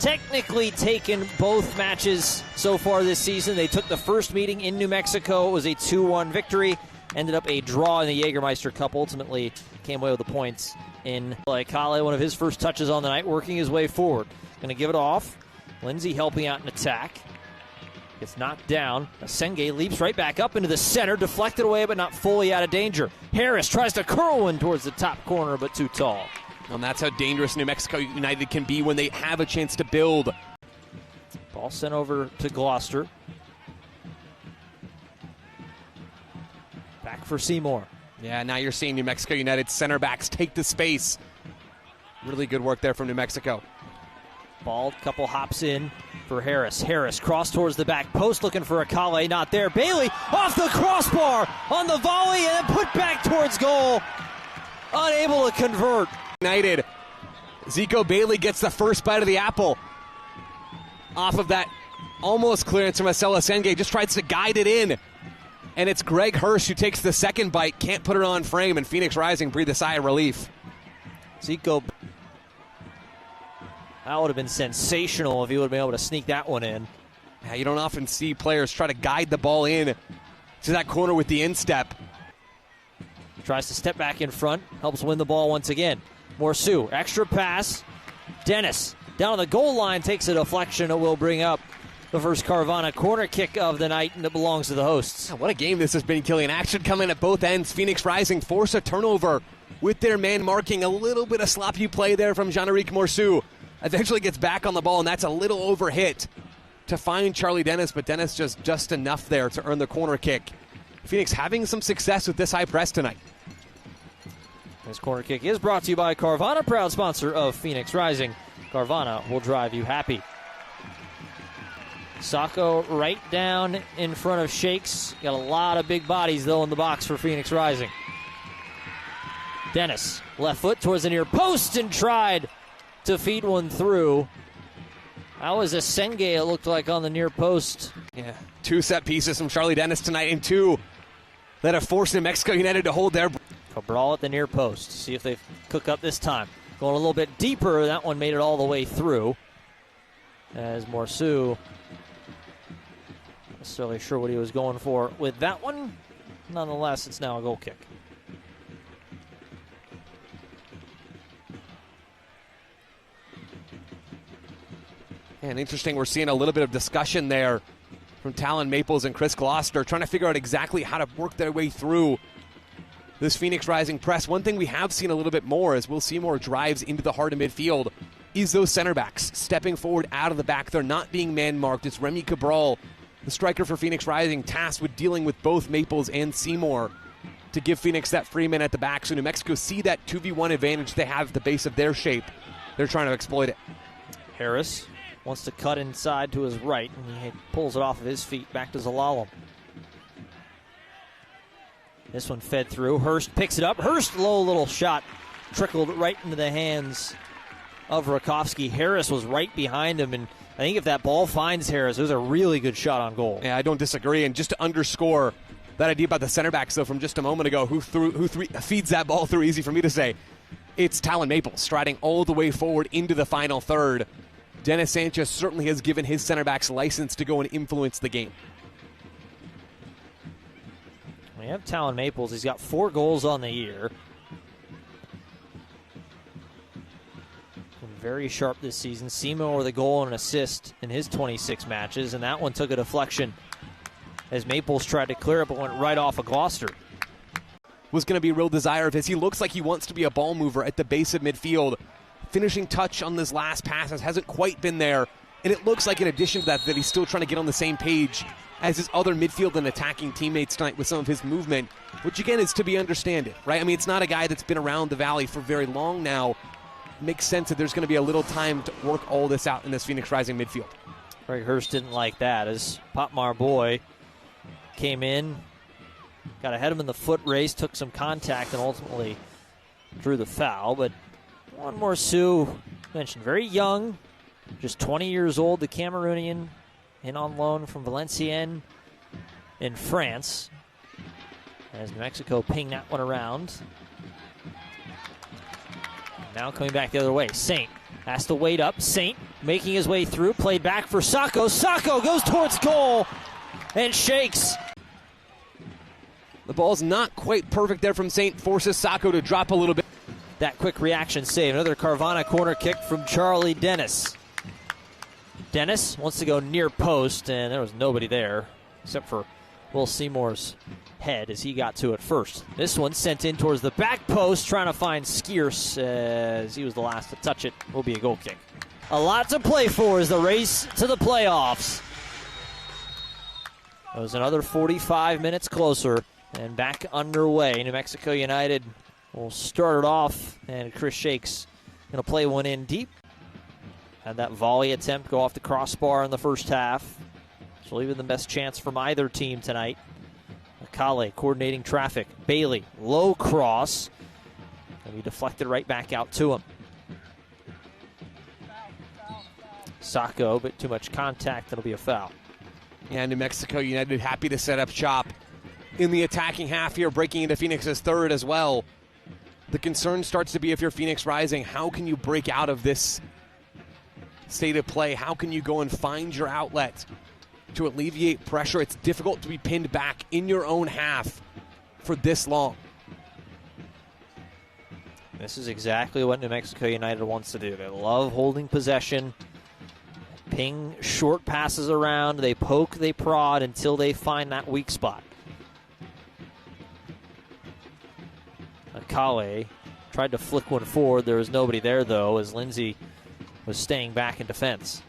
technically taken both matches so far this season. They took the first meeting in New Mexico. It was a 2-1 victory. Ended up a draw in the Jägermeister Cup. Ultimately came away with the points in Kale, one of his first touches on the night, working his way forward. Going to give it off. Lindsay helping out in attack. Gets knocked down. Senge leaps right back up into the center, deflected away but not fully out of danger. Harris tries to curl one towards the top corner but too tall. And that's how dangerous New Mexico United can be when they have a chance to build. Ball sent over to Gloucester. Back for Seymour. Yeah, now you're seeing New Mexico United center backs take the space. Really good work there from New Mexico. Ball, couple hops in for Harris. Harris cross towards the back post, looking for Akale, not there. Bailey off the crossbar on the volley and then put back towards goal. Unable to convert. United. Zico Bailey gets the first bite of the apple. Off of that almost clearance from Marcelo Senge, just tries to guide it in. And it's Greg Hirsch who takes the second bite, can't put it on frame, and Phoenix Rising breathe a sigh of relief. Zico. That would have been sensational if he would have been able to sneak that one in. Yeah, you don't often see players try to guide the ball in to that corner with the instep. Tries to step back in front, helps win the ball once again. Morsu, extra pass. Dennis down on the goal line, takes a deflection. It will bring up the first Carvana corner kick of the night, and it belongs to the hosts. Yeah, what a game this has been, Killian. Action coming at both ends. Phoenix Rising force a turnover with their man marking. A little bit of sloppy play there from Jean-Éric Morsu. Eventually gets back on the ball, and that's a little overhit to find Charlie Dennis, but Dennis just enough there to earn the corner kick. Phoenix having some success with this high press tonight. This corner kick is brought to you by Carvana, proud sponsor of Phoenix Rising. Carvana will drive you happy. Sacco right down in front of Shakes. Got a lot of big bodies, though, in the box for Phoenix Rising. Dennis, left foot towards the near post and tried to feed one through. That was a Senge, it looked like, on the near post. Yeah, 2 set pieces from Charlie Dennis tonight, and 2 that have forced New Mexico United to hold their... Cabral at the near post. See if they cook up this time. Going a little bit deeper. That one made it all the way through. As Morsu, not necessarily sure what he was going for with that one. Nonetheless, it's now a goal kick. And interesting, we're seeing a little bit of discussion there from Talon Maples and Chris Gloucester, trying to figure out exactly how to work their way through this Phoenix Rising press. One thing we have seen a little bit more as Will Seymour drives into the heart of midfield is those center backs stepping forward out of the back. They're not being man-marked. It's Remy Cabral, the striker for Phoenix Rising, tasked with dealing with both Maples and Seymour to give Phoenix that free man at the back. So New Mexico see that 2v1 advantage they have at the base of their shape. They're trying to exploit it. Harris wants to cut inside to his right, and he pulls it off of his feet back to Zalalem. This one fed through. Hurst picks it up. Hurst, low little shot, trickled right into the hands of Rakowski. Harris was right behind him, and I think if that ball finds Harris, it was a really good shot on goal. Yeah, I don't disagree. And just to underscore that idea about the center backs, though, from just a moment ago, who feeds that ball through, easy for me to say, it's Talon Maples striding all the way forward into the final third. Dennis Sanchez certainly has given his center backs license to go and influence the game. We have Talon Maples. He's got 4 goals on the year. Been very sharp this season. Seymour with a goal and an assist in his 26 matches, and that one took a deflection as Maples tried to clear it but went right off of Gloucester. Was going to be a real desire of his. He looks like he wants to be a ball mover at the base of midfield. Finishing touch on this last pass hasn't quite been there, and it looks like in addition to that he's still trying to get on the same page as his other midfield and attacking teammates tonight with some of his movement, which again is to be understood, right? I mean, it's not a guy that's been around the Valley for very long now. It makes sense that there's going to be a little time to work all this out in this Phoenix Rising midfield. Greg Hurst didn't like that as Potmar Boy came in, got ahead of him in the foot race, took some contact, and ultimately drew the foul. But one more Sioux mentioned, very young, just 20 years old, the Cameroonian, in on loan from Valenciennes in France. As New Mexico ping that one around. Now coming back the other way. Saint has to wait up. Saint making his way through, played back for Sacco. Sacco goes towards goal and shakes. The ball's not quite perfect there from St. Forces Sacco to drop a little bit. That quick reaction save. Another Carvana corner kick from Charlie Dennis. Dennis wants to go near post, and there was nobody there except for Will Seymour's head as he got to it first. This one sent in towards the back post, trying to find Skierce as he was the last to touch it. Will be a goal kick. A lot to play for as the race to the playoffs. It was another 45 minutes closer and back underway. New Mexico United will start it off, and Chris Shakes going to play one in deep. Had that volley attempt go off the crossbar in the first half. So leaving the best chance from either team tonight. Akale coordinating traffic. Bailey, low cross. And he deflected right back out to him. Sacco, but too much contact. That'll be a foul. Yeah, New Mexico United happy to set up shop in the attacking half here, breaking into Phoenix's third as well. The concern starts to be, if you're Phoenix Rising, how can you break out of this state of play? How can you go and find your outlet to alleviate pressure? It's difficult to be pinned back in your own half for this long. This is exactly what New Mexico United wants to do. They love holding possession, ping short passes around, they poke, they prod until they find that weak spot. Akale tried to flick one forward. There was nobody there, though, as Lindsay was staying back in defense.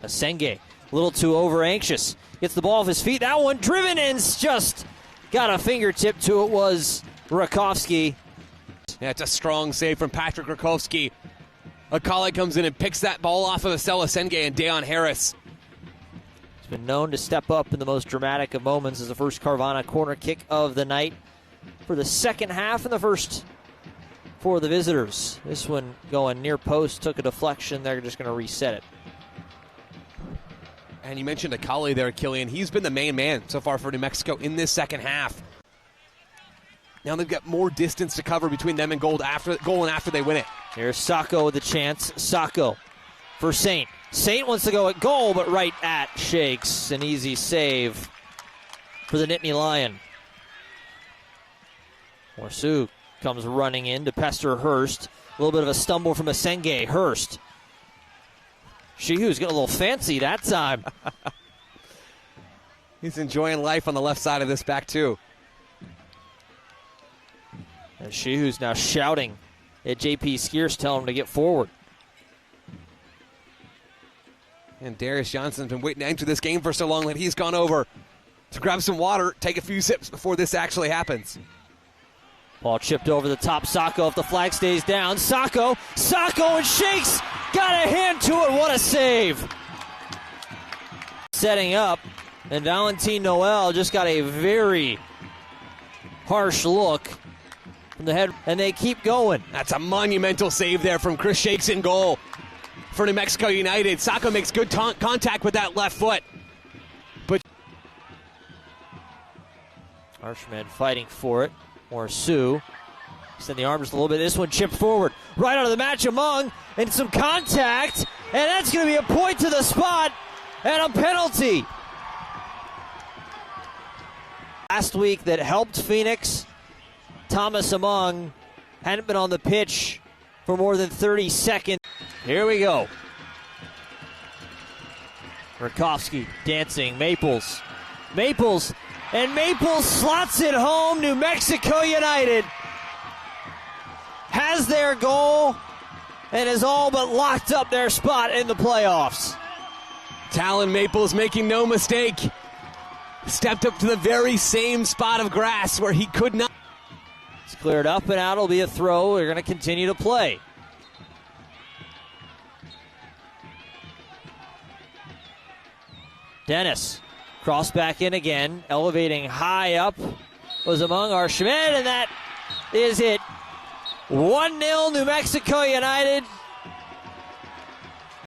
Asenge, a little too over-anxious. Gets the ball off his feet. That one driven in, just got a fingertip to it, was Rakowski. Yeah, it's a strong save from Patrick Rakowski. Akale comes in and picks that ball off of Estella Asenge and Dayon Harris. He's been known to step up in the most dramatic of moments as the first Carvana corner kick of the night for the second half and the first for the visitors. This one going near post, took a deflection. They're just going to reset it. And you mentioned Akale there, Killian. He's been the main man so far for New Mexico in this second half. Now they've got more distance to cover between them and goal after they win it. Here's Sacco with a chance. Sacco for Saint. Saint wants to go at goal, but right at Shakes. An easy save for the Nittany Lion. Morsu comes running in to pester Hurst. A little bit of a stumble from Asenge. Hurst. Shehu's got a little fancy that time. He's enjoying life on the left side of this back, too. And Shehu's now shouting at JP Skierce, telling him to get forward. And Darius Johnson's been waiting to enter this game for so long that he's gone over to grab some water, take a few sips before this actually happens. Ball chipped over the top. Sacco, if the flag stays down. Sacco and Shakes got a hand to it. What a save. Setting up, and Valentin Noel just got a very harsh look from the head, and they keep going. That's a monumental save there from Chris Shakes in goal for New Mexico United. Sacco makes good contact with that left foot. But Archman fighting for it. Morsu extend the arms a little bit. This one chipped forward. Right out of the match among, and some contact. And that's going to be a point to the spot and a penalty. Last week that helped Phoenix, Thomas Among hadn't been on the pitch for more than 30 seconds. Here we go. Rakowski dancing. Maples, and Maples slots it home. New Mexico United has their goal and has all but locked up their spot in the playoffs. Talon Maples, making no mistake, stepped up to the very same spot of grass where he could not. It's cleared up and out. It'll be a throw. They're going to continue to play. Dennis, cross back in again, elevating high up, was among our Schmidt, and that is it. 1-0 New Mexico United.